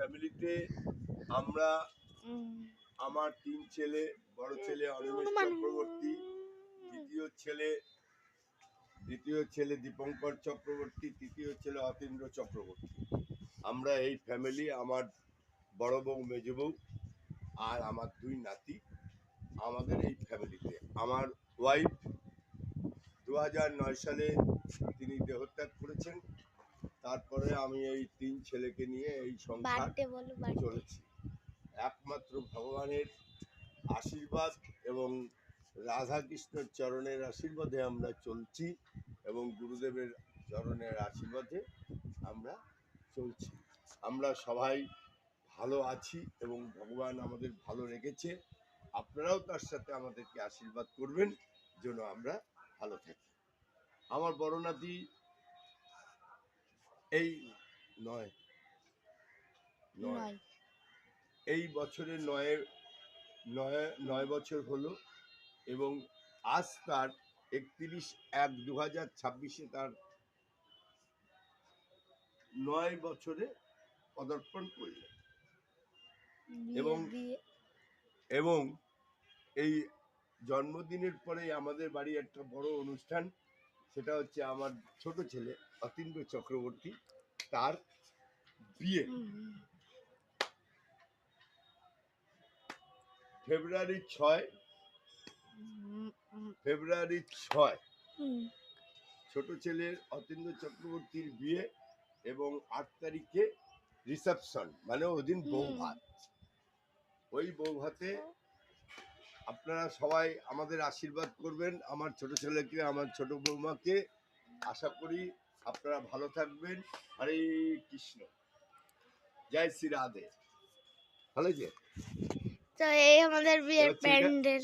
ফ্যামিলিতে আমরা আমার 3 ছেলে, বড় ছেলে অনিমেষ চক্রবর্তী, দ্বিতীয় ছেলে দীপঙ্কর চক্রবর্তী, তৃতীয় ছেলে অতীন্দ্র চক্রবর্তী। আমরা এই ফ্যামিলি, আমার বড় বউ, মেজ বউ আর আমার 2 নাতি, আমাদের এই ফ্যামিলিতে। আমার ওয়াইফ 2009 সালে তিনি দেহত্যাগ করেছেন। তারপরে আমি এই 3 ছেলেকে নিয়ে এই সংসার চলেছি। একমাত্র ভগবানের আশীর্বাদ এবং রাধাকৃষ্ণের চরণের আশীর্বাদে আমরা চলছি এবং গুরুদেবের চরণের আশীর্বাদে আমরা চলছি। আমরা সবাই ভালো আছি এবং ভগবান আমাদের ভালো রেখেছে। আপনারাও তার সাথে আমাদেরকে আশীর্বাদ করবেন যেন আমরা ভালো থাকি। আমার বড় নাতি এই বছরে 9 বছর হলো এবং আজ তার 31/1/2026 তার 9 বছরে পদার্পণ করল। এবং এই জন্মদিনের পরে আমাদের বাড়ি একটা বড় অনুষ্ঠান, সেটা হচ্ছে আমার ছোট ছেলে অতীন্দ্র চক্রবর্তী, তার বিয়ে ফেব্রুয়ারি 6 ছোট ছেলের অতীন্দ্র চক্রবর্তীর বিয়ে এবং 8 তারিখে রিসেপশন, মানে ওদিন বউ ভাত। ওই বউ ভাতে আপনারা সবাই আমাদের আশীর্বাদ করবেন, আমার ছোট ছেলেকে, আমার ছোট বৌমাকে। আশা করি আপনারা ভালো থাকবেন। হরে কৃষ্ণ, জয় শ্রী রাধে। ভালো যে তো এই আমাদের বিয়ের প্যান্ডেল।